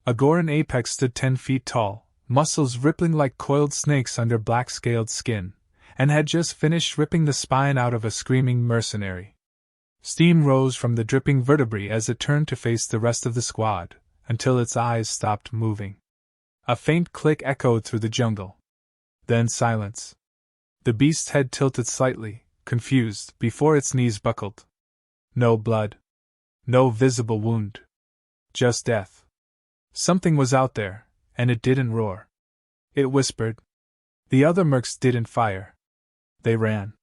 A Goran apex stood 10 feet tall, muscles rippling like coiled snakes under black-scaled skin, and had just finished ripping the spine out of a screaming mercenary. Steam rose from the dripping vertebrae as it turned to face the rest of the squad, until its eyes stopped moving. A faint click echoed through the jungle. Then silence. The beast's head tilted slightly, confused, before its knees buckled. No blood. No visible wound. Just death. Something was out there, and it didn't roar. It whispered. The other mercs didn't fire. They ran.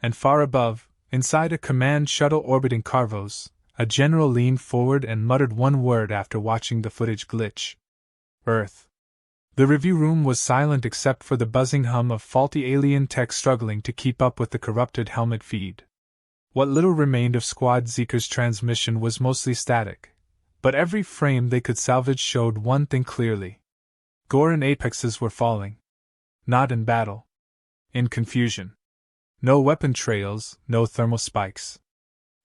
And far above, inside a command shuttle orbiting Carvos, a general leaned forward and muttered one word after watching the footage glitch. Earth. The review room was silent except for the buzzing hum of faulty alien tech struggling to keep up with the corrupted helmet feed. What little remained of Squad Zeker's transmission was mostly static, but every frame they could salvage showed one thing clearly. Goran apexes were falling. Not in battle. In confusion. No weapon trails, no thermal spikes.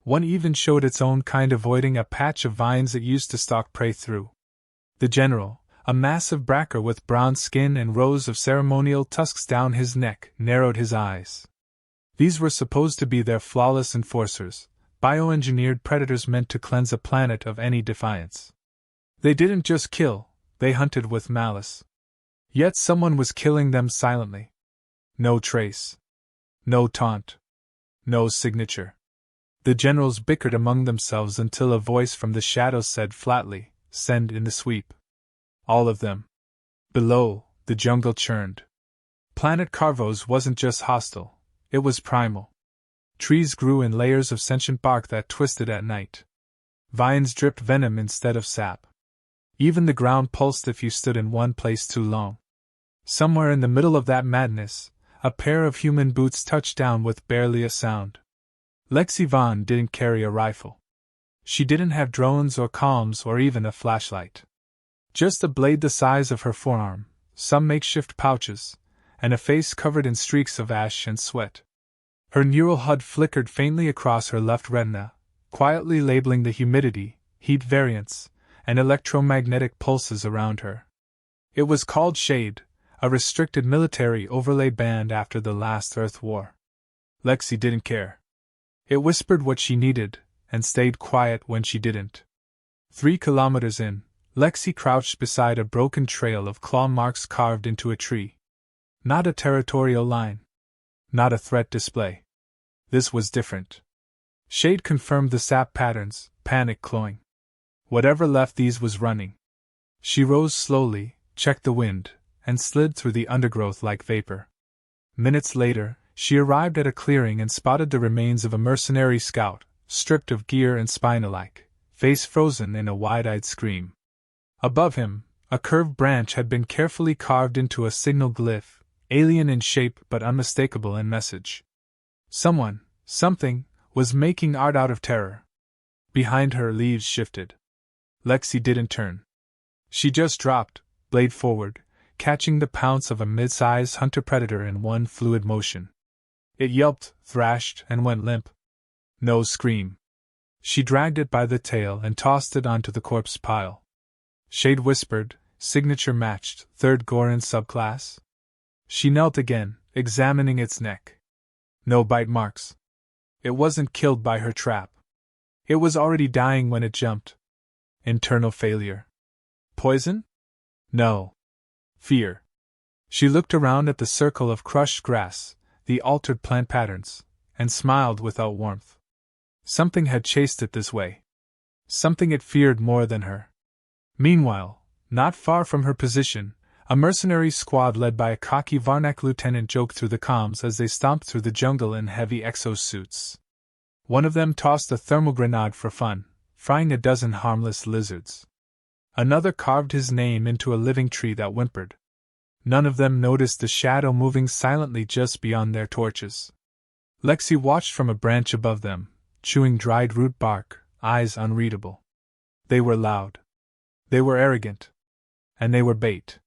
One even showed its own kind avoiding a patch of vines it used to stalk prey through. The general, a massive bracker with brown skin and rows of ceremonial tusks down his neck, narrowed his eyes. These were supposed to be their flawless enforcers, bioengineered predators meant to cleanse a planet of any defiance. They didn't just kill, they hunted with malice. Yet someone was killing them silently. No trace. No taunt. No signature. The generals bickered among themselves until a voice from the shadows said flatly, "Send in the sweep." All of them. Below, the jungle churned. Planet Carvos wasn't just hostile, it was primal. Trees grew in layers of sentient bark that twisted at night. Vines dripped venom instead of sap. Even the ground pulsed if you stood in one place too long. Somewhere in the middle of that madness, a pair of human boots touched down with barely a sound. Lexi Vaughn didn't carry a rifle. She didn't have drones or comms or even a flashlight. Just a blade the size of her forearm, some makeshift pouches, and a face covered in streaks of ash and sweat. Her neural HUD flickered faintly across her left retina, quietly labeling the humidity, heat variance, and electromagnetic pulses around her. It was called Shade, a restricted military overlay band after the last Earth War. Lexi didn't care. It whispered what she needed, and stayed quiet when she didn't. 3 kilometers in, Lexi crouched beside a broken trail of claw marks carved into a tree. Not a territorial line. Not a threat display. This was different. Shade confirmed the sap patterns, panic cloying. Whatever left these was running. She rose slowly, checked the wind, and slid through the undergrowth like vapor. Minutes later, she arrived at a clearing and spotted the remains of a mercenary scout, stripped of gear and spine alike, face frozen in a wide-eyed scream. Above him, a curved branch had been carefully carved into a signal glyph, alien in shape but unmistakable in message. Someone, something, was making art out of terror. Behind her, leaves shifted. Lexi didn't turn. She just dropped, blade forward, catching the pounce of a mid-sized hunter-predator in one fluid motion. It yelped, thrashed, and went limp. No scream. She dragged it by the tail and tossed it onto the corpse pile. Shade whispered, "Signature matched, 3rd Goran subclass." She knelt again, examining its neck. No bite marks. It wasn't killed by her trap. It was already dying when it jumped. Internal failure. Poison? No. Fear. She looked around at the circle of crushed grass, the altered plant patterns, and smiled without warmth. Something had chased it this way. Something it feared more than her. Meanwhile, not far from her position, a mercenary squad led by a cocky Varnak lieutenant joked through the comms as they stomped through the jungle in heavy exosuits. One of them tossed a thermal grenade for fun, frying a dozen harmless lizards. Another carved his name into a living tree that whimpered. None of them noticed the shadow moving silently just beyond their torches. Lexi watched from a branch above them, chewing dried root bark, eyes unreadable. They were loud. They were arrogant. And they were bait.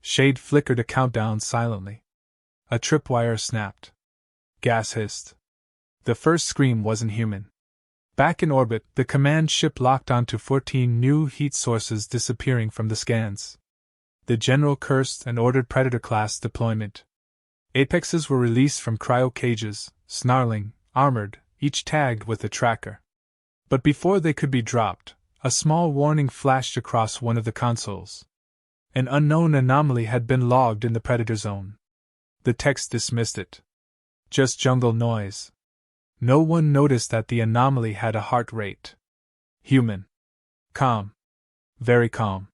Shade flickered a countdown silently. A tripwire snapped. Gas hissed. The first scream wasn't human. Back in orbit, the command ship locked onto 14 new heat sources disappearing from the scans. The general cursed and ordered Predator-class deployment. Apexes were released from cryo cages, snarling, armored, each tagged with a tracker. But before they could be dropped, a small warning flashed across one of the consoles. An unknown anomaly had been logged in the Predator zone. The text dismissed it. Just jungle noise. No one noticed that the anomaly had a heart rate. Human. Calm. Very calm.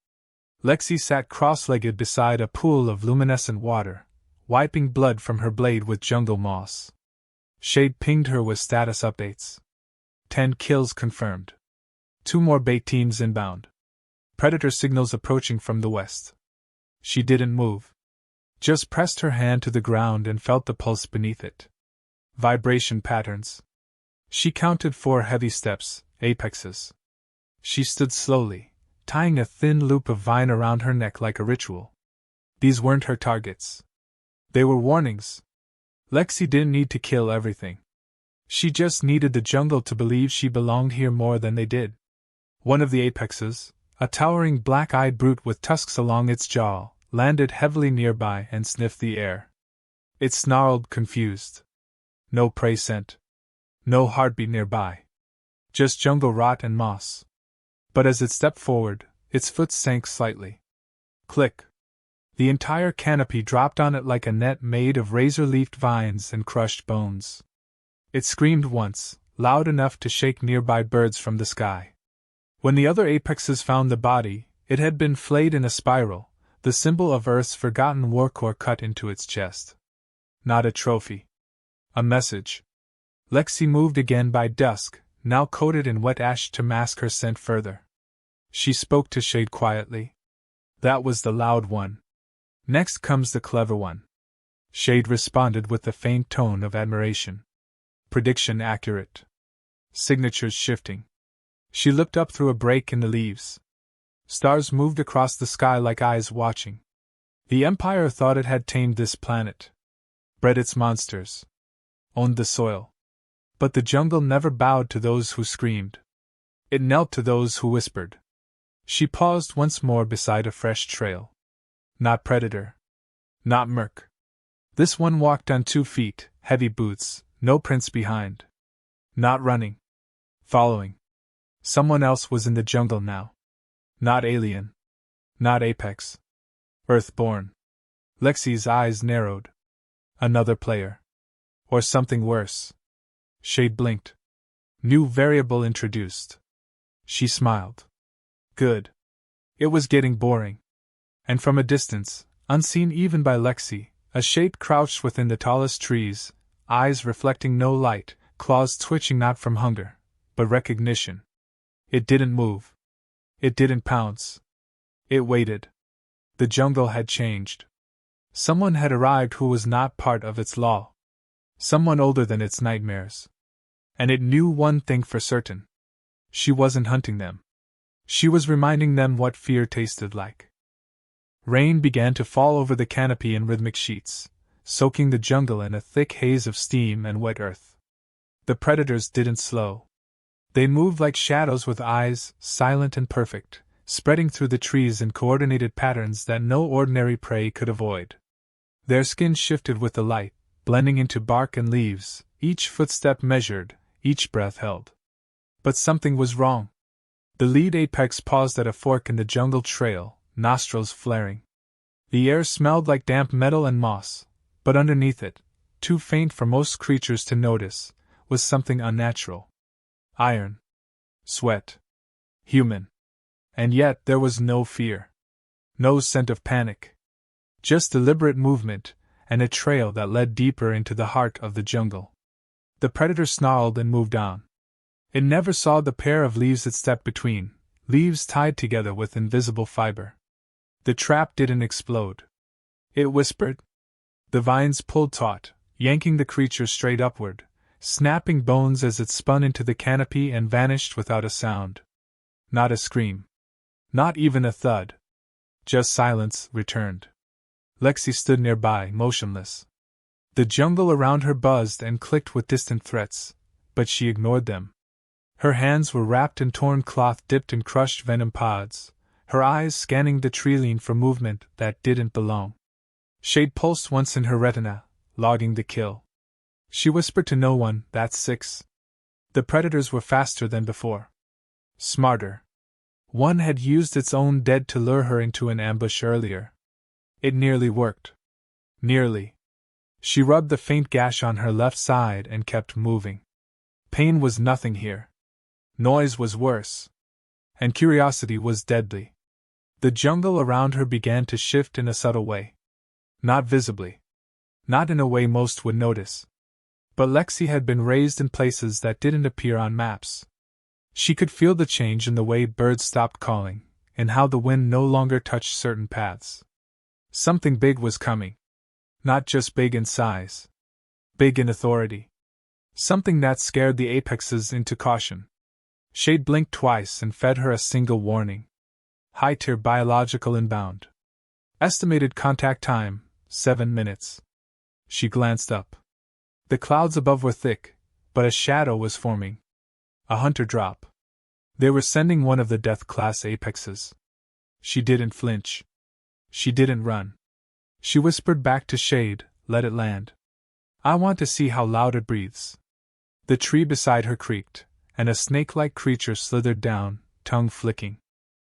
Lexi sat cross-legged beside a pool of luminescent water, wiping blood from her blade with jungle moss. Shade pinged her with status updates. 10 kills confirmed. 2 more bait teams inbound. Predator signals approaching from the west. She didn't move. Just pressed her hand to the ground and felt the pulse beneath it. Vibration patterns. She counted 4 heavy steps, apexes. She stood slowly, tying a thin loop of vine around her neck like a ritual. These weren't her targets. They were warnings. Lexi didn't need to kill everything. She just needed the jungle to believe she belonged here more than they did. One of the apexes, a towering black-eyed brute with tusks along its jaw, landed heavily nearby and sniffed the air. It snarled, confused. No prey scent. No heartbeat nearby. Just jungle rot and moss. But as it stepped forward, its foot sank slightly. Click. The entire canopy dropped on it like a net made of razor-leafed vines and crushed bones. It screamed once, loud enough to shake nearby birds from the sky. When the other apexes found the body, it had been flayed in a spiral, the symbol of Earth's forgotten warcore cut into its chest. Not a trophy. A message. Lexi moved again by dusk, now coated in wet ash to mask her scent further. She spoke to Shade quietly. That was the loud one. Next comes the clever one. Shade responded with a faint tone of admiration. Prediction accurate. Signatures shifting. She looked up through a break in the leaves. Stars moved across the sky like eyes watching. The Empire thought it had tamed this planet. Bred its monsters. Owned the soil. But the jungle never bowed to those who screamed. It knelt to those who whispered. She paused once more beside a fresh trail. Not Predator. Not Merc. This one walked on 2 feet, heavy boots, no prints behind. Not running. Following. Someone else was in the jungle now. Not alien. Not apex. Earthborn. Lexi's eyes narrowed. Another player. Or something worse. Shade blinked. New variable introduced. She smiled. Good. It was getting boring. And from a distance, unseen even by Lexi, a shape crouched within the tallest trees, eyes reflecting no light, claws twitching not from hunger, but recognition. It didn't move. It didn't pounce. It waited. The jungle had changed. Someone had arrived who was not part of its law. Someone older than its nightmares. And it knew one thing for certain. She wasn't hunting them. She was reminding them what fear tasted like. Rain began to fall over the canopy in rhythmic sheets, soaking the jungle in a thick haze of steam and wet earth. The predators didn't slow. They moved like shadows with eyes, silent and perfect, spreading through the trees in coordinated patterns that no ordinary prey could avoid. Their skin shifted with the light, blending into bark and leaves, each footstep measured, each breath held. But something was wrong. The lead apex paused at a fork in the jungle trail, nostrils flaring. The air smelled like damp metal and moss, but underneath it, too faint for most creatures to notice, was something unnatural. Iron. Sweat. Human. And yet there was no fear. No scent of panic. Just deliberate movement, and a trail that led deeper into the heart of the jungle. The predator snarled and moved on. It never saw the pair of leaves it stepped between, leaves tied together with invisible fiber. The trap didn't explode. It whispered. The vines pulled taut, yanking the creature straight upward, snapping bones as it spun into the canopy and vanished without a sound. Not a scream. Not even a thud. Just silence returned. Lexi stood nearby, motionless. The jungle around her buzzed and clicked with distant threats, but she ignored them. Her hands were wrapped in torn cloth dipped in crushed venom pods, her eyes scanning the treeline for movement that didn't belong. Shade pulsed once in her retina, logging the kill. She whispered to no one, "That's 6. The predators were faster than before. Smarter. One had used its own dead to lure her into an ambush earlier. It nearly worked. Nearly. She rubbed the faint gash on her left side and kept moving. Pain was nothing here. Noise was worse. And curiosity was deadly. The jungle around her began to shift in a subtle way. Not visibly. Not in a way most would notice. But Lexi had been raised in places that didn't appear on maps. She could feel the change in the way birds stopped calling, and how the wind no longer touched certain paths. Something big was coming. Not just big in size. Big in authority. Something that scared the apexes into caution. Shade blinked twice and fed her a single warning. High-tier biological inbound. Estimated contact time, 7 minutes. She glanced up. The clouds above were thick, but a shadow was forming. A hunter drop. They were sending one of the death-class apexes. She didn't flinch. She didn't run. She whispered back to Shade, "Let it land. I want to see how loud it breathes." The tree beside her creaked, and a snake-like creature slithered down, tongue flicking.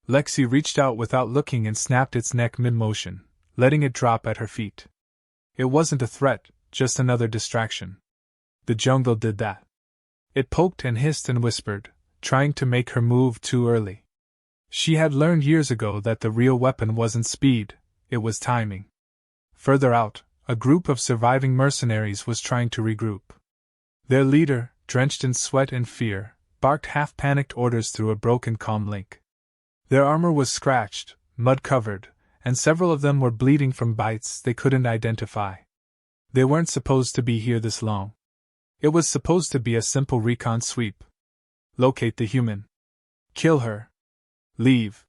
Lexi reached out without looking and snapped its neck mid-motion, letting it drop at her feet. It wasn't a threat, just another distraction. The jungle did that. It poked and hissed and whispered, trying to make her move too early. She had learned years ago that the real weapon wasn't speed, it was timing. Further out, a group of surviving mercenaries was trying to regroup. Their leader, drenched in sweat and fear, barked half-panicked orders through a broken comm link. Their armor was scratched, mud-covered, and several of them were bleeding from bites they couldn't identify. They weren't supposed to be here this long. It was supposed to be a simple recon sweep. Locate the human. Kill her. Leave.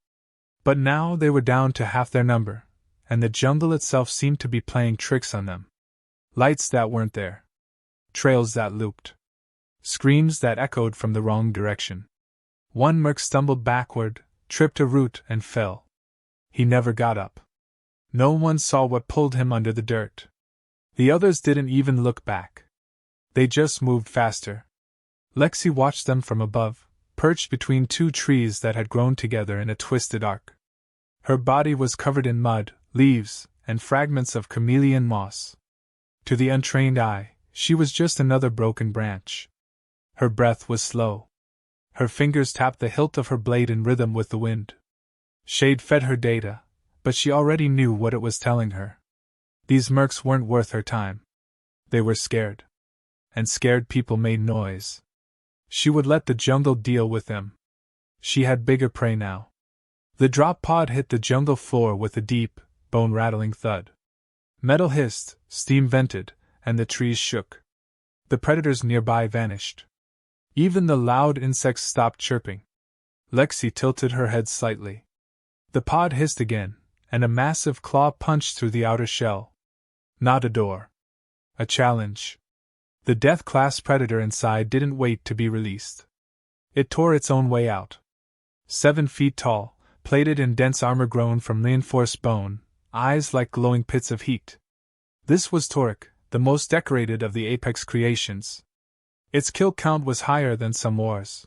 But now they were down to half their number, and the jungle itself seemed to be playing tricks on them. Lights that weren't there. Trails that looped. Screams that echoed from the wrong direction. One merc stumbled backward, tripped a root, and fell. He never got up. No one saw what pulled him under the dirt. The others didn't even look back. They just moved faster. Lexi watched them from above, perched between two trees that had grown together in a twisted arc. Her body was covered in mud, leaves, and fragments of chameleon moss. To the untrained eye, she was just another broken branch. Her breath was slow. Her fingers tapped the hilt of her blade in rhythm with the wind. Shade fed her data, but she already knew what it was telling her. These mercs weren't worth her time. They were scared. And scared people made noise. She would let the jungle deal with them. She had bigger prey now. The drop pod hit the jungle floor with a deep, bone-rattling thud. Metal hissed, steam vented, and the trees shook. The predators nearby vanished. Even the loud insects stopped chirping. Lexi tilted her head slightly. The pod hissed again, and a massive claw punched through the outer shell. Not a door. A challenge. The death-class predator inside didn't wait to be released. It tore its own way out. 7 feet tall, plated in dense armor grown from reinforced bone, eyes like glowing pits of heat. This was Torek, the most decorated of the Apex creations. Its kill count was higher than some wars.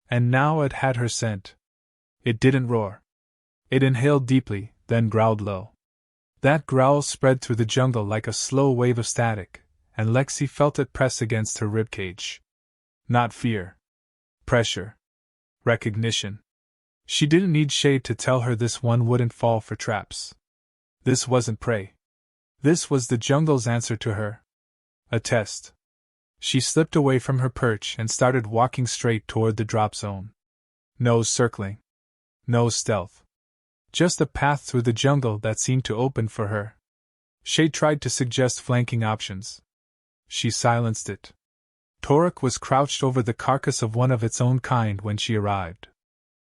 And now it had her scent. It didn't roar. It inhaled deeply, then growled low. That growl spread through the jungle like a slow wave of static, and Lexi felt it press against her ribcage. Not fear. Pressure. Recognition. She didn't need Shade to tell her this one wouldn't fall for traps. This wasn't prey. This was the jungle's answer to her. A test. She slipped away from her perch and started walking straight toward the drop zone. No circling. No stealth. Just a path through the jungle that seemed to open for her. Shade tried to suggest flanking options. She silenced it. Torek was crouched over the carcass of one of its own kind when she arrived.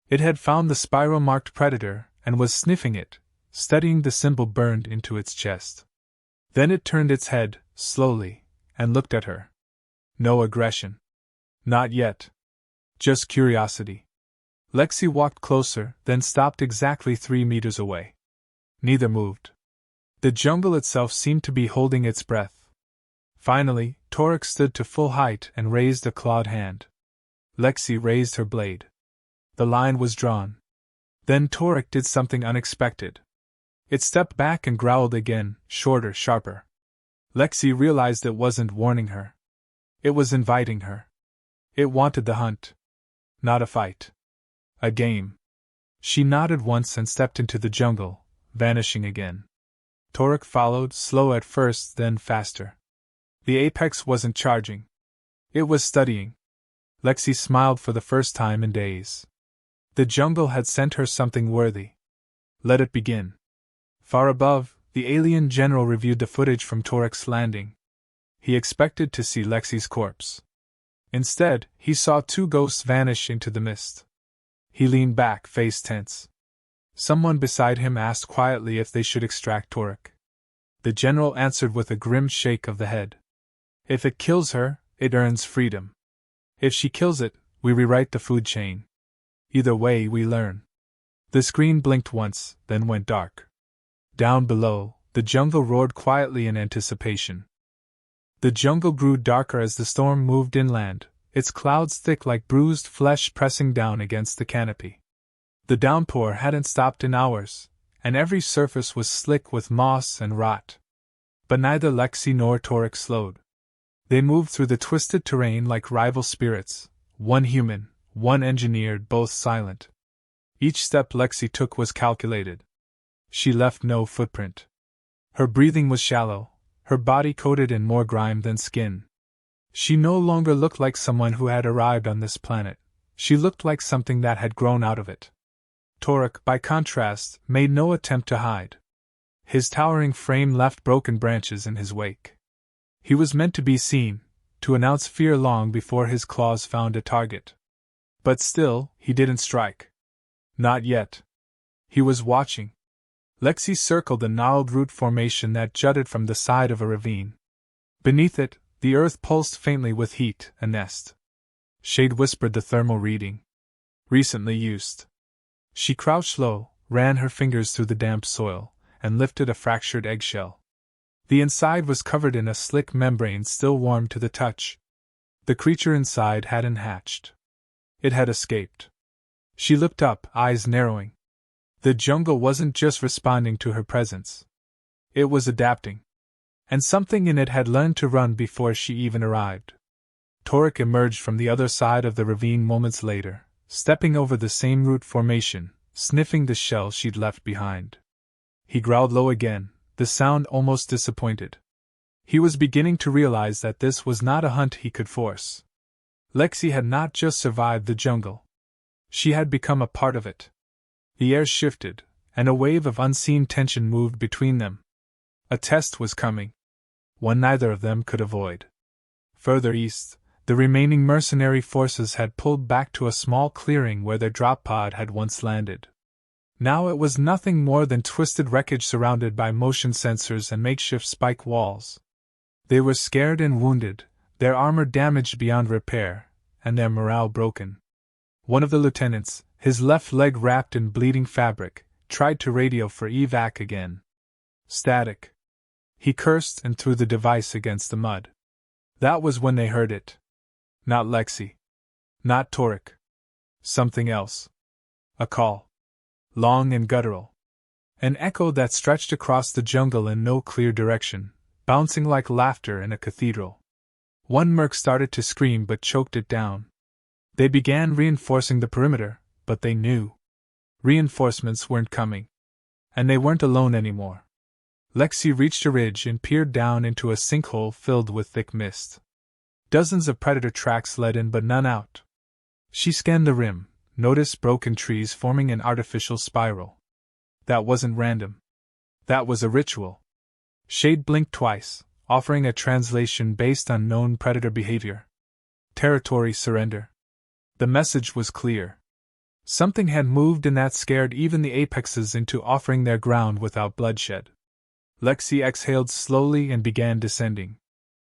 It had found the spiral-marked predator and was sniffing it, studying the symbol burned into its chest. Then it turned its head, slowly, and looked at her. No aggression. Not yet. Just curiosity. Lexi walked closer, then stopped exactly 3 meters away. Neither moved. The jungle itself seemed to be holding its breath. Finally, Torek stood to full height and raised a clawed hand. Lexi raised her blade. The line was drawn. Then Torek did something unexpected. It stepped back and growled again, shorter, sharper. Lexi realized it wasn't warning her. It was inviting her. It wanted the hunt. Not a fight. A game. She nodded once and stepped into the jungle, vanishing again. Torek followed, slow at first, then faster. The apex wasn't charging. It was studying. Lexi smiled for the first time in days. The jungle had sent her something worthy. Let it begin. Far above, the alien general reviewed the footage from Torek's landing. He expected to see Lexi's corpse. Instead, he saw 2 ghosts vanish into the mist. He leaned back, face tense. Someone beside him asked quietly if they should extract Torek. The general answered with a grim shake of the head. If it kills her, it earns freedom. If she kills it, we rewrite the food chain. Either way, we learn. The screen blinked once, then went dark. Down below, the jungle roared quietly in anticipation. The jungle grew darker as the storm moved inland, its clouds thick like bruised flesh pressing down against the canopy. The downpour hadn't stopped in hours, and every surface was slick with moss and rot. But neither Lexi nor Torek slowed. They moved through the twisted terrain like rival spirits, one human, one engineered, both silent. Each step Lexi took was calculated. She left no footprint. Her breathing was shallow, her body coated in more grime than skin. She no longer looked like someone who had arrived on this planet. She looked like something that had grown out of it. Torek, by contrast, made no attempt to hide. His towering frame left broken branches in his wake. He was meant to be seen, to announce fear long before his claws found a target. But still, he didn't strike. Not yet. He was watching. Lexi circled the gnarled root formation that jutted from the side of a ravine. Beneath it, the earth pulsed faintly with heat, a nest. Shade whispered the thermal reading. Recently used. She crouched low, ran her fingers through the damp soil, and lifted a fractured eggshell. The inside was covered in a slick membrane still warm to the touch. The creature inside hadn't hatched. It had escaped. She looked up, eyes narrowing. The jungle wasn't just responding to her presence. It was adapting. And something in it had learned to run before she even arrived. Torek emerged from the other side of the ravine moments later, stepping over the same root formation, sniffing the shell she'd left behind. He growled low again, the sound almost disappointed. He was beginning to realize that this was not a hunt he could force. Lexi had not just survived the jungle. She had become a part of it. The air shifted, and a wave of unseen tension moved between them. A test was coming. One neither of them could avoid. Further east, the remaining mercenary forces had pulled back to a small clearing where their drop pod had once landed. Now it was nothing more than twisted wreckage surrounded by motion sensors and makeshift spike walls. They were scared and wounded, their armor damaged beyond repair, and their morale broken. One of the lieutenants, his left leg wrapped in bleeding fabric, tried to radio for evac again. Static. He cursed and threw the device against the mud. That was when they heard it. Not Lexi. Not Torek. Something else. A call. Long and guttural. An echo that stretched across the jungle in no clear direction, bouncing like laughter in a cathedral. One merc started to scream but choked it down. They began reinforcing the perimeter, but they knew. Reinforcements weren't coming. And they weren't alone anymore. Lexi reached a ridge and peered down into a sinkhole filled with thick mist. Dozens of predator tracks led in but none out. She scanned the rim, noticed broken trees forming an artificial spiral. That wasn't random. That was a ritual. Shade blinked twice, offering a translation based on known predator behavior. Territory surrender. The message was clear. Something had moved and that scared even the apexes into offering their ground without bloodshed. Lexi exhaled slowly and began descending.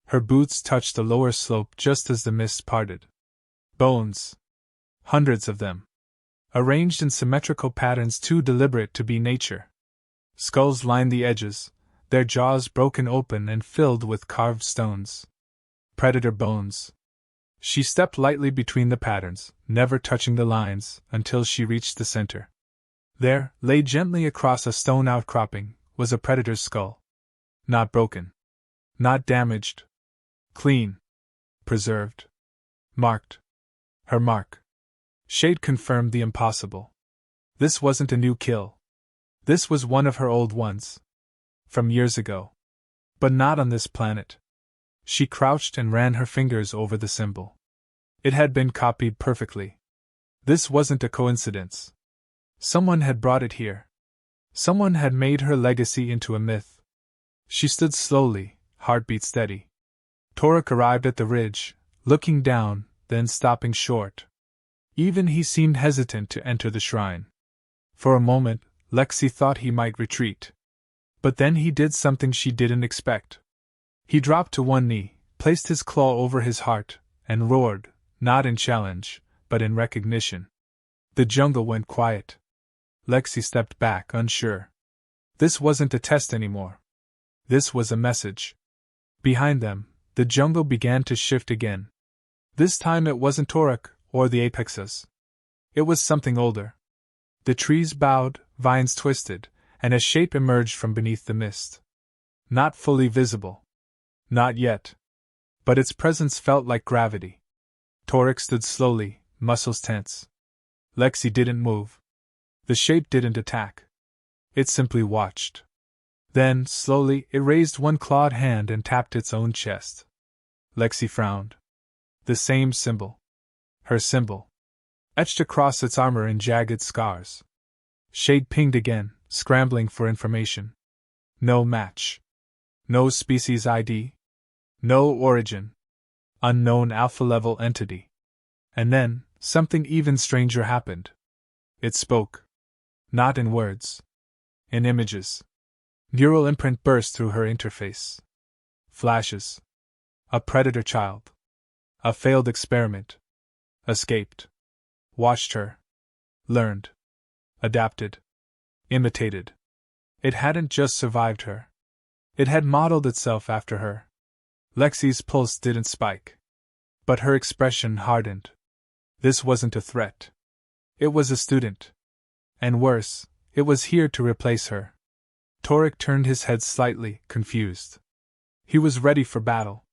Her boots touched the lower slope just as the mist parted. Bones. Hundreds of them. Arranged in symmetrical patterns too deliberate to be nature. Skulls lined the edges, their jaws broken open and filled with carved stones. Predator bones. She stepped lightly between the patterns, never touching the lines, until she reached the center. There, laid gently across a stone outcropping, was a predator's skull. Not broken. Not damaged. Clean. Preserved. Marked. Her mark. Shade confirmed the impossible. This wasn't a new kill. This was one of her old ones. From years ago. But not on this planet. She crouched and ran her fingers over the symbol. It had been copied perfectly. This wasn't a coincidence. Someone had brought it here. Someone had made her legacy into a myth. She stood slowly, heartbeat steady. Torek arrived at the ridge, looking down, then stopping short. Even he seemed hesitant to enter the shrine. For a moment, Lexi thought he might retreat. But then he did something she didn't expect. He dropped to one knee, placed his claw over his heart, and roared, not in challenge, but in recognition. The jungle went quiet. Lexi stepped back, unsure. This wasn't a test anymore. This was a message. Behind them, the jungle began to shift again. This time it wasn't Torek or the apexes. It was something older. The trees bowed, vines twisted, and a shape emerged from beneath the mist. Not fully visible. Not yet. But its presence felt like gravity. Torek stood slowly, muscles tense. Lexi didn't move. The shape didn't attack. It simply watched. Then, slowly, it raised one clawed hand and tapped its own chest. Lexi frowned. The same symbol. Her symbol. Etched across its armor in jagged scars. Shade pinged again, scrambling for information. No match. No species ID. No origin. Unknown alpha-level entity. And then, something even stranger happened. It spoke. Not in words. In images. Neural imprint burst through her interface. Flashes. A predator child. A failed experiment. Escaped. Watched her. Learned. Adapted. Imitated. It hadn't just survived her. It had modeled itself after her. Lexi's pulse didn't spike. But her expression hardened. This wasn't a threat. It was a student. And worse, it was here to replace her. Torek turned his head slightly, confused. He was ready for battle.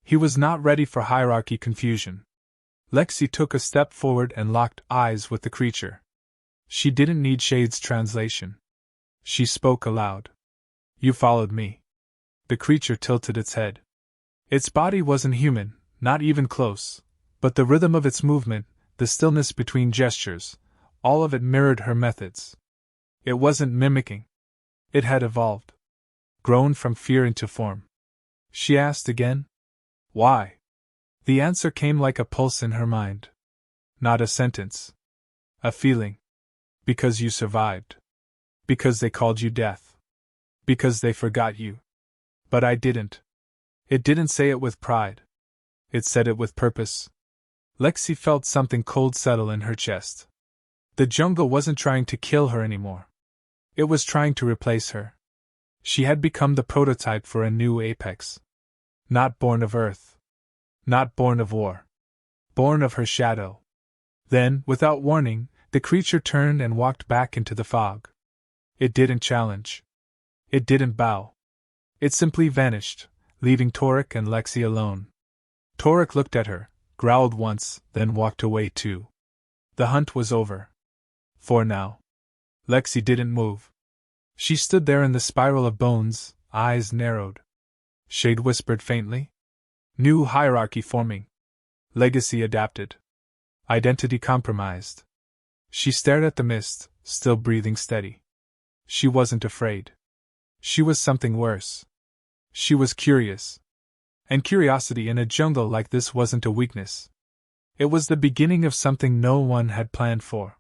He was not ready for hierarchy confusion. Lexi took a step forward and locked eyes with the creature. She didn't need Shade's translation. She spoke aloud. You followed me. The creature tilted its head. Its body wasn't human, not even close, but the rhythm of its movement, the stillness between gestures, all of it mirrored her methods. It wasn't mimicking. It had evolved. Grown from fear into form. She asked again. Why? The answer came like a pulse in her mind. Not a sentence. A feeling. Because you survived. Because they called you death. Because they forgot you. But I didn't. It didn't say it with pride. It said it with purpose. Lexi felt something cold settle in her chest. The jungle wasn't trying to kill her anymore. It was trying to replace her. She had become the prototype for a new apex. Not born of Earth. Not born of war. Born of her shadow. Then, without warning, the creature turned and walked back into the fog. It didn't challenge. It didn't bow. It simply vanished, leaving Torek and Lexi alone. Torek looked at her, growled once, then walked away too. The hunt was over. For now. Lexi didn't move. She stood there in the spiral of bones, eyes narrowed. Shade whispered faintly. New hierarchy forming. Legacy adapted. Identity compromised. She stared at the mist, still breathing steady. She wasn't afraid. She was something worse. She was curious. And curiosity in a jungle like this wasn't a weakness. It was the beginning of something no one had planned for.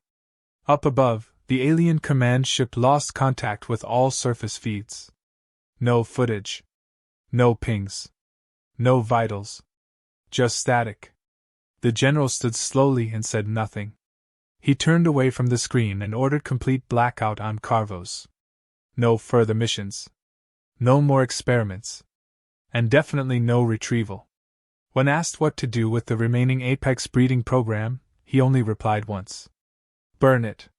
Up above, the alien command ship lost contact with all surface feeds. No footage. No pings. No vitals. Just static. The general stood slowly and said nothing. He turned away from the screen and ordered complete blackout on Carvos. No further missions. No more experiments. And definitely no retrieval. When asked what to do with the remaining apex breeding program, he only replied once. Burn it.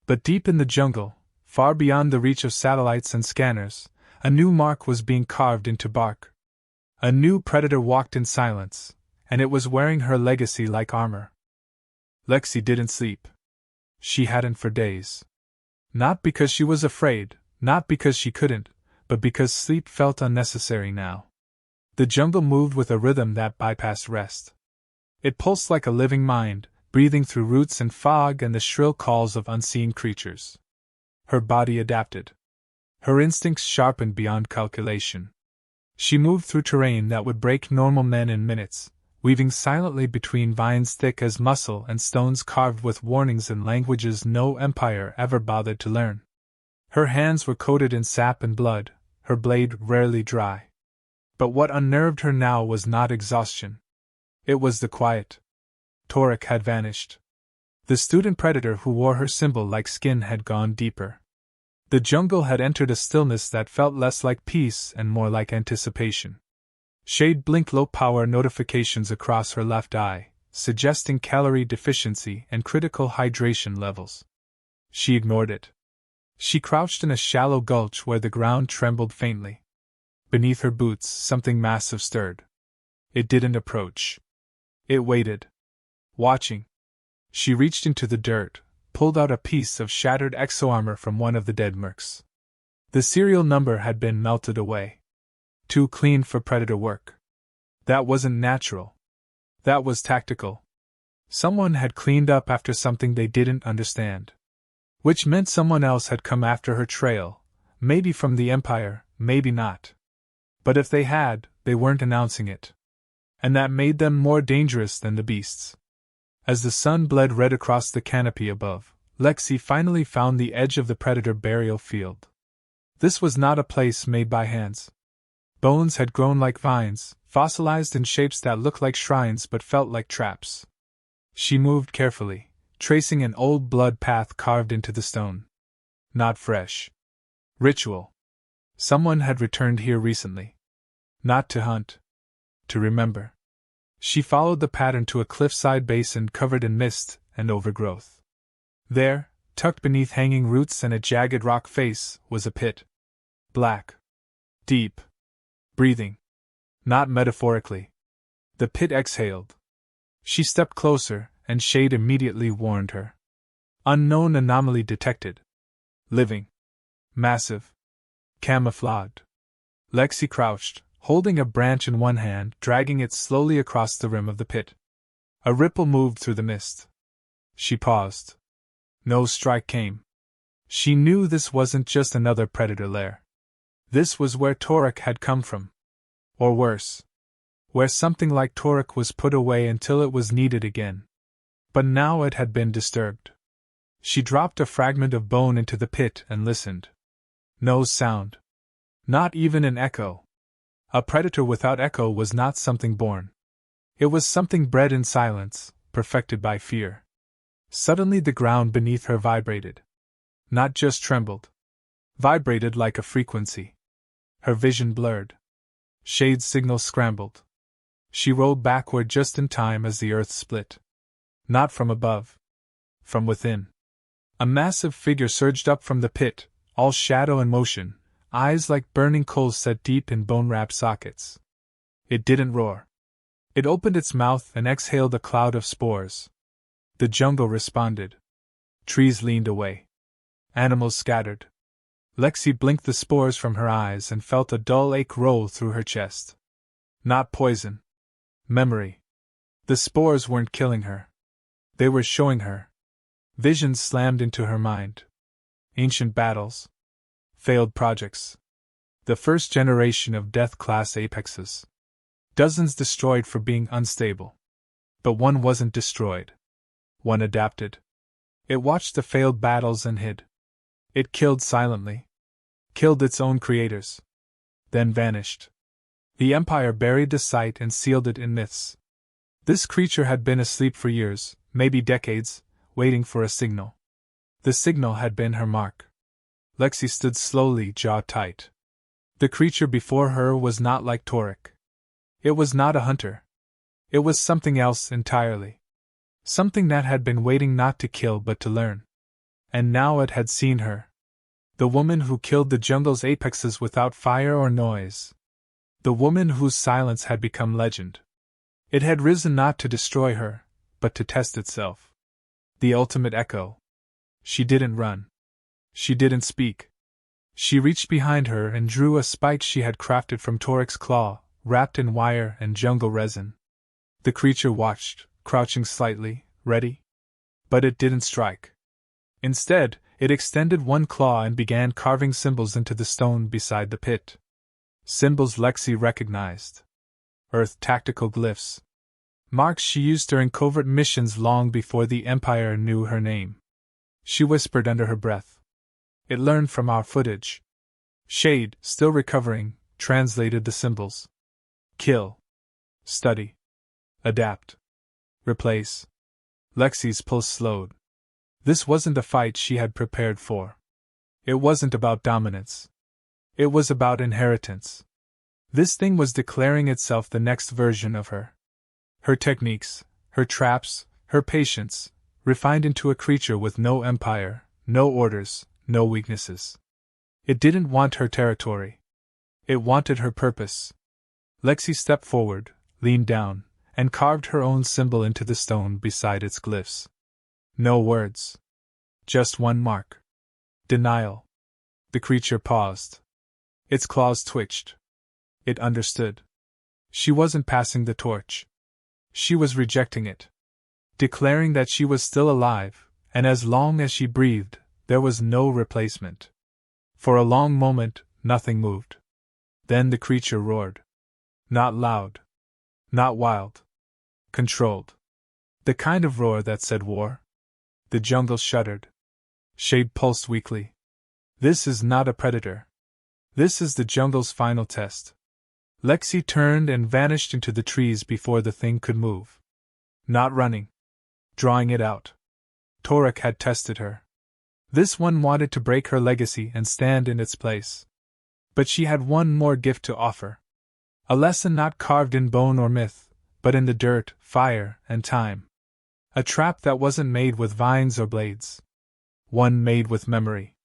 But deep in the jungle, far beyond the reach of satellites and scanners, a new mark was being carved into bark. A new predator walked in silence, and it was wearing her legacy like armor. Lexi didn't sleep. She hadn't for days. Not because she was afraid, not because she couldn't, but because sleep felt unnecessary now. The jungle moved with a rhythm that bypassed rest. It pulsed like a living mind, breathing through roots and fog and the shrill calls of unseen creatures. Her body adapted. Her instincts sharpened beyond calculation. She moved through terrain that would break normal men in minutes, weaving silently between vines thick as muscle and stones carved with warnings in languages no empire ever bothered to learn. Her hands were coated in sap and blood, her blade rarely dry. But what unnerved her now was not exhaustion. It was the quiet. Torek had vanished. The student predator who wore her symbol like skin had gone deeper. The jungle had entered a stillness that felt less like peace and more like anticipation. Shade blinked low-power notifications across her left eye, suggesting calorie deficiency and critical hydration levels. She ignored it. She crouched in a shallow gulch where the ground trembled faintly. Beneath her boots, something massive stirred. It didn't approach. It waited. Watching. She reached into the dirt, pulled out a piece of shattered exoarmor from one of the dead mercs. The serial number had been melted away. Too clean for predator work. That wasn't natural. That was tactical. Someone had cleaned up after something they didn't understand. Which meant someone else had come after her trail, maybe from the Empire, maybe not. But if they had, they weren't announcing it. And that made them more dangerous than the beasts. As the sun bled red across the canopy above, Lexi finally found the edge of the predator burial field. This was not a place made by hands. Bones had grown like vines, fossilized in shapes that looked like shrines but felt like traps. She moved carefully, tracing an old blood path carved into the stone. Not fresh. Ritual. Someone had returned here recently. Not to hunt. To remember. She followed the pattern to a cliffside basin covered in mist and overgrowth. There, tucked beneath hanging roots and a jagged rock face, was a pit. Black. Deep. Breathing. Not metaphorically. The pit exhaled. She stepped closer, and shade immediately warned her. Unknown anomaly detected. Living. Massive. Camouflaged. Lexi crouched, holding a branch in one hand, dragging it slowly across the rim of the pit. A ripple moved through the mist. She paused. No strike came. She knew this wasn't just another predator lair. This was where Torek had come from. Or worse. Where something like Torek was put away until it was needed again. But now it had been disturbed. She dropped a fragment of bone into the pit and listened. No sound. Not even an echo. A predator without echo was not something born. It was something bred in silence, perfected by fear. Suddenly the ground beneath her vibrated. Not just trembled. Vibrated like a frequency. Her vision blurred. Shade's signal scrambled. She rolled backward just in time as the earth split. Not from above. From within. A massive figure surged up from the pit, all shadow and motion, eyes like burning coals set deep in bone-wrapped sockets. It didn't roar. It opened its mouth and exhaled a cloud of spores. The jungle responded. Trees leaned away. Animals scattered. Lexi blinked the spores from her eyes and felt a dull ache roll through her chest. Not poison. Memory. The spores weren't killing her. They were showing her. Visions slammed into her mind. Ancient battles. Failed projects. The first generation of death-class apexes. Dozens destroyed for being unstable. But one wasn't destroyed. One adapted. It watched the failed battles and hid. It killed silently. Killed its own creators. Then vanished. The Empire buried the site and sealed it in myths. This creature had been asleep for years, maybe decades, waiting for a signal. The signal had been her mark. Lexi stood slowly, jaw tight. The creature before her was not like Torek. It was not a hunter. It was something else entirely. Something that had been waiting not to kill but to learn. And now it had seen her. The woman who killed the jungle's apexes without fire or noise. The woman whose silence had become legend. It had risen not to destroy her, but to test itself. The ultimate echo. She didn't run. She didn't speak. She reached behind her and drew a spike she had crafted from Torek's claw, wrapped in wire and jungle resin. The creature watched, crouching slightly, ready. But it didn't strike. Instead, it extended one claw and began carving symbols into the stone beside the pit. Symbols Lexi recognized. Earth tactical glyphs. Marks she used during covert missions long before the Empire knew her name. She whispered under her breath. It learned from our footage. Shade, still recovering, translated the symbols. Kill. Study. Adapt. Replace. Lexi's pulse slowed. This wasn't a fight she had prepared for. It wasn't about dominance. It was about inheritance. This thing was declaring itself the next version of her. Her techniques, her traps, her patience, refined into a creature with no empire, no orders, no weaknesses. It didn't want her territory. It wanted her purpose. Lexi stepped forward, leaned down, and carved her own symbol into the stone beside its glyphs. No words. Just one mark. Denial. The creature paused. Its claws twitched. It understood. She wasn't passing the torch. She was rejecting it. Declaring that she was still alive, and as long as she breathed, there was no replacement. For a long moment, nothing moved. Then the creature roared. Not loud. Not wild. Controlled. The kind of roar that said war. The jungle shuddered. Shade pulsed weakly. This is not a predator. This is the jungle's final test. Lexi turned and vanished into the trees before the thing could move. Not running. Drawing it out. Torek had tested her. This one wanted to break her legacy and stand in its place. But she had one more gift to offer. A lesson not carved in bone or myth, but in the dirt, fire, and time. A trap that wasn't made with vines or blades. One made with memory.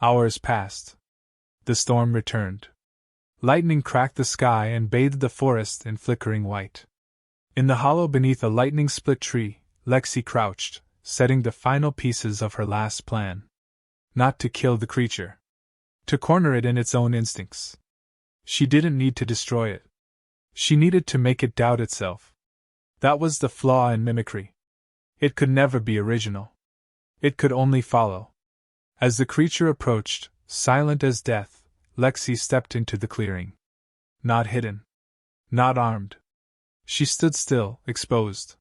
Hours passed. The storm returned. Lightning cracked the sky and bathed the forest in flickering white. In the hollow beneath a lightning-split tree, Lexi crouched, setting the final pieces of her last plan. Not to kill the creature. To corner it in its own instincts. She didn't need to destroy it. She needed to make it doubt itself. That was the flaw in mimicry. It could never be original. It could only follow. As the creature approached, silent as death, Lexi stepped into the clearing. Not hidden. Not armed. She stood still, exposed.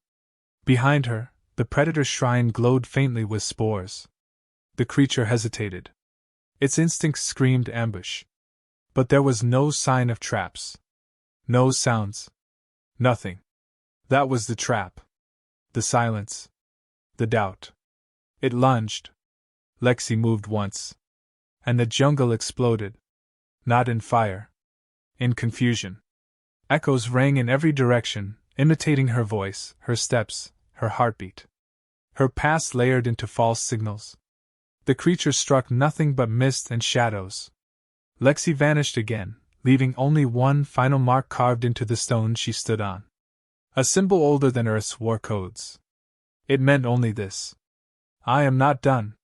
Behind her, the predator's shrine glowed faintly with spores. The creature hesitated. Its instincts screamed ambush. But there was no sign of traps. No sounds. Nothing. That was the trap. The silence. The doubt. It lunged. Lexi moved once. And the jungle exploded. Not in fire. In confusion. Echoes rang in every direction, imitating her voice, her steps, her heartbeat. Her past layered into false signals. The creature struck nothing but mist and shadows. Lexi vanished again, leaving only one final mark carved into the stone she stood on. A symbol older than Earth's war codes. It meant only this. I am not done.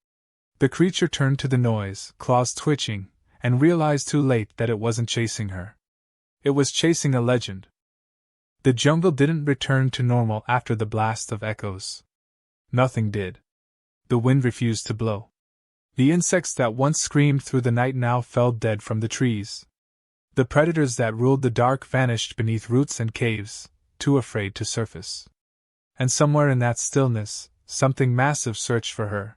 The creature turned to the noise, claws twitching, and realized too late that it wasn't chasing her. It was chasing a legend. The jungle didn't return to normal after the blast of echoes. Nothing did. The wind refused to blow. The insects that once screamed through the night now fell dead from the trees. The predators that ruled the dark vanished beneath roots and caves, too afraid to surface. And somewhere in that stillness, something massive searched for her.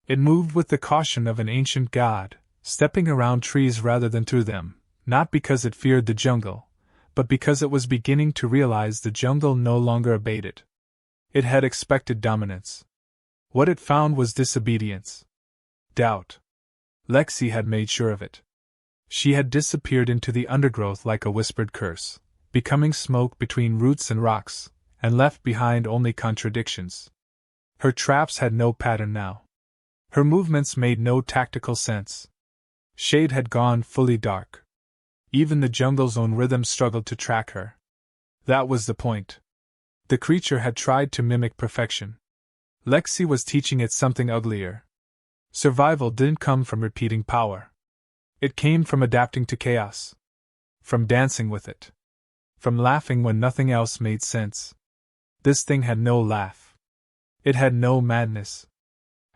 It moved with the caution of an ancient god, stepping around trees rather than through them, not because it feared the jungle, but because it was beginning to realize the jungle no longer obeyed it. It had expected dominance. What it found was disobedience. Doubt. Lexi had made sure of it. She had disappeared into the undergrowth like a whispered curse, becoming smoke between roots and rocks, and left behind only contradictions. Her traps had no pattern now. Her movements made no tactical sense. Shade had gone fully dark. Even the jungle's own rhythm struggled to track her. That was the point. The creature had tried to mimic perfection. Lexi was teaching it something uglier. Survival didn't come from repeating power. It came from adapting to chaos. From dancing with it. From laughing when nothing else made sense. This thing had no laugh. It had no madness.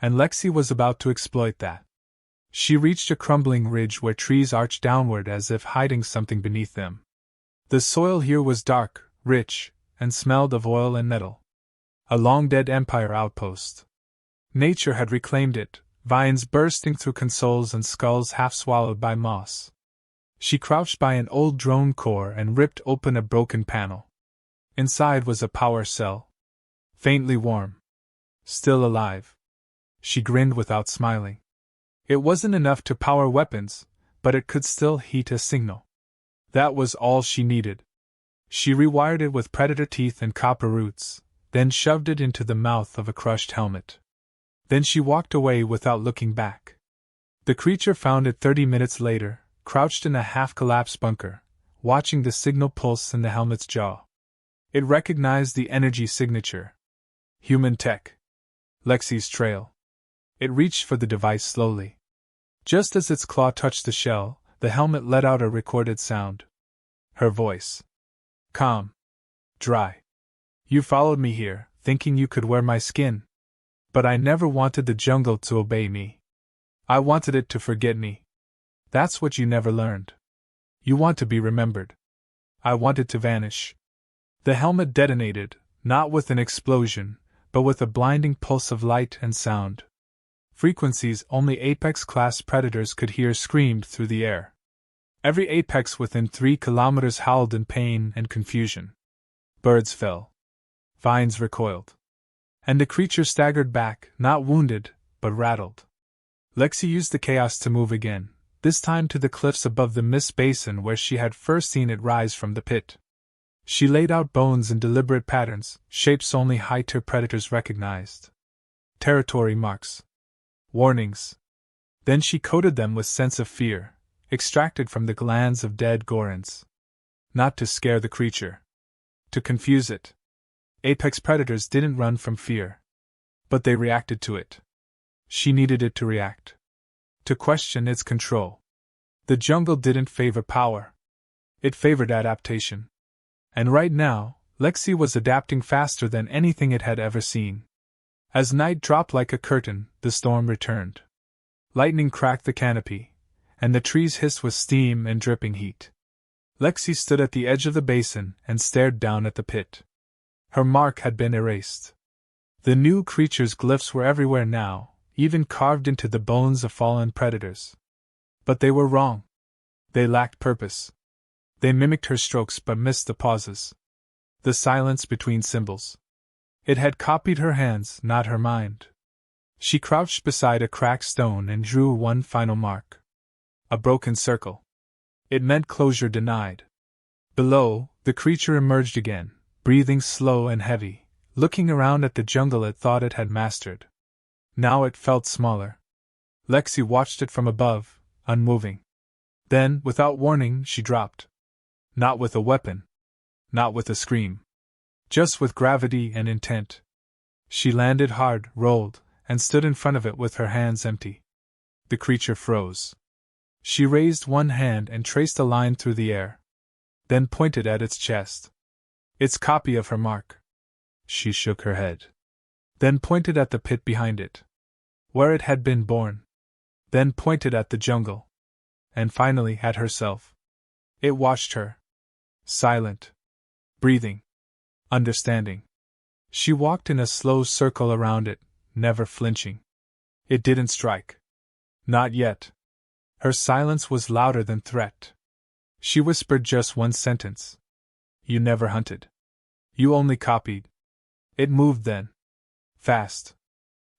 And Lexi was about to exploit that. She reached a crumbling ridge where trees arched downward as if hiding something beneath them. The soil here was dark, rich, and smelled of oil and metal. A long-dead empire outpost. Nature had reclaimed it, vines bursting through consoles and skulls half swallowed by moss. She crouched by an old drone core and ripped open a broken panel. Inside was a power cell. Faintly warm. Still alive. She grinned without smiling. It wasn't enough to power weapons, but it could still heat a signal. That was all she needed. She rewired it with predator teeth and copper roots, then shoved it into the mouth of a crushed helmet. Then she walked away without looking back. The creature found it 30 minutes later, crouched in a half-collapsed bunker, watching the signal pulse in the helmet's jaw. It recognized the energy signature. Human tech. Lexi's trail. It reached for the device slowly. Just as its claw touched the shell, the helmet let out a recorded sound. Her voice. Calm. Dry. You followed me here, thinking you could wear my skin. But I never wanted the jungle to obey me. I wanted it to forget me. That's what you never learned. You want to be remembered. I wanted to vanish. The helmet detonated, not with an explosion, but with a blinding pulse of light and sound. Frequencies only Apex-class predators could hear screamed through the air. Every apex within 3 kilometers howled in pain and confusion. Birds fell. Vines recoiled. And the creature staggered back, not wounded, but rattled. Lexi used the chaos to move again, this time to the cliffs above the mist basin where she had first seen it rise from the pit. She laid out bones in deliberate patterns, shapes only high-tier predators recognized. Territory marks. Warnings. Then she coated them with sense of fear, extracted from the glands of dead Gorons. Not to scare the creature. To confuse it. Apex predators didn't run from fear. But they reacted to it. She needed it to react. To question its control. The jungle didn't favor power. It favored adaptation. And right now, Lexi was adapting faster than anything it had ever seen. As night dropped like a curtain, the storm returned. Lightning cracked the canopy, and the trees hissed with steam and dripping heat. Lexi stood at the edge of the basin and stared down at the pit. Her mark had been erased. The new creature's glyphs were everywhere now, even carved into the bones of fallen predators. But they were wrong. They lacked purpose. They mimicked her strokes but missed the pauses. The silence between symbols. It had copied her hands, not her mind. She crouched beside a cracked stone and drew one final mark. A broken circle. It meant closure denied. Below, the creature emerged again, breathing slow and heavy, looking around at the jungle it thought it had mastered. Now it felt smaller. Lexi watched it from above, unmoving. Then, without warning, she dropped. Not with a weapon. Not with a scream. Just with gravity and intent. She landed hard, rolled, and stood in front of it with her hands empty. The creature froze. She raised one hand and traced a line through the air. Then pointed at its chest. Its copy of her mark. She shook her head. Then pointed at the pit behind it. Where it had been born. Then pointed at the jungle. And finally at herself. It watched her. Silent. Breathing. Understanding. She walked in a slow circle around it, never flinching. It didn't strike. Not yet. Her silence was louder than threat. She whispered just one sentence. You never hunted. You only copied. It moved then. Fast.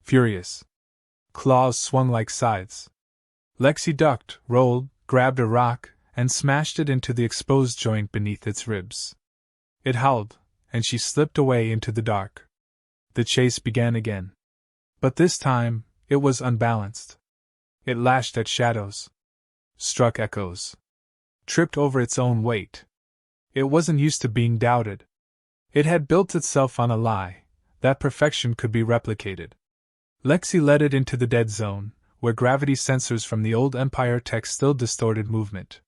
Furious. Claws swung like scythes. Lexi ducked, rolled, grabbed a rock, and smashed it into the exposed joint beneath its ribs. It howled, and she slipped away into the dark. The chase began again. But this time, it was unbalanced. It lashed at shadows. Struck echoes. Tripped over its own weight. It wasn't used to being doubted. It had built itself on a lie, that perfection could be replicated. Lexi led it into the dead zone, where gravity sensors from the old Empire tech still distorted movement.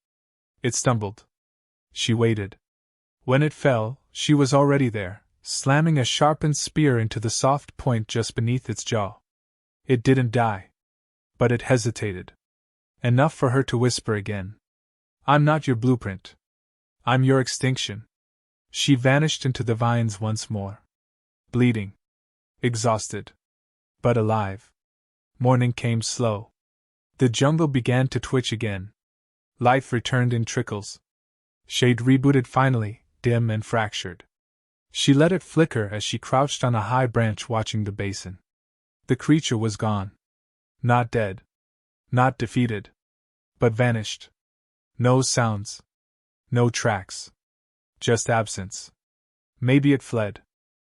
It stumbled. She waited. When it fell, she was already there, slamming a sharpened spear into the soft point just beneath its jaw. It didn't die. But it hesitated. Enough for her to whisper again. I'm not your blueprint. I'm your extinction. She vanished into the vines once more. Bleeding. Exhausted. But alive. Morning came slow. The jungle began to twitch again. Life returned in trickles. Shade rebooted finally, dim and fractured. She let it flicker as she crouched on a high branch watching the basin. The creature was gone. Not dead. Not defeated. But vanished. No sounds. No tracks. Just absence. Maybe it fled.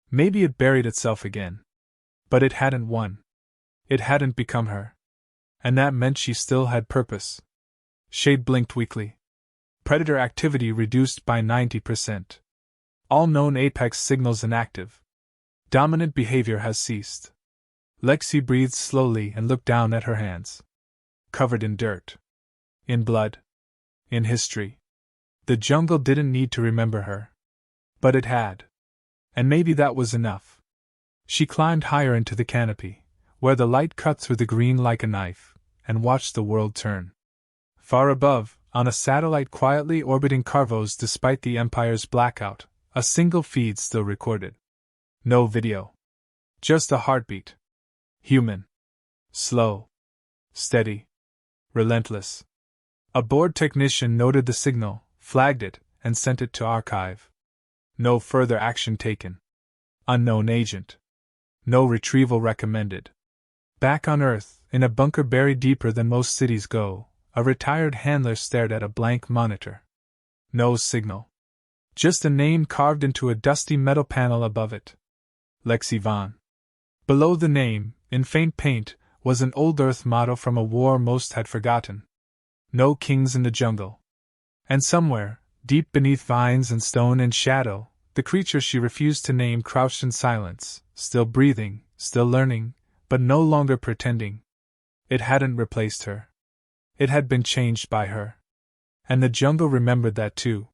Maybe it buried itself again. But it hadn't won. It hadn't become her. And that meant she still had purpose. Shade blinked weakly. Predator activity reduced by 90%. All known apex signals inactive. Dominant behavior has ceased. Lexi breathed slowly and looked down at her hands. Covered in dirt. In blood. In history. The jungle didn't need to remember her. But it had. And maybe that was enough. She climbed higher into the canopy, where the light cut through the green like a knife, and watched the world turn. Far above, on a satellite quietly orbiting Carvos despite the Empire's blackout, a single feed still recorded. No video. Just a heartbeat. Human. Slow. Steady. Relentless. A board technician noted the signal, flagged it, and sent it to archive. No further action taken. Unknown agent. No retrieval recommended. Back on Earth, in a bunker buried deeper than most cities go, a retired handler stared at a blank monitor. No signal. Just a name carved into a dusty metal panel above it. Lexi Vaughn. Below the name, in faint paint, was an old Earth motto from a war most had forgotten. No kings in the jungle. And somewhere, deep beneath vines and stone and shadow, the creature she refused to name crouched in silence, still breathing, still learning, but no longer pretending. It hadn't replaced her. It had been changed by her. And the jungle remembered that too.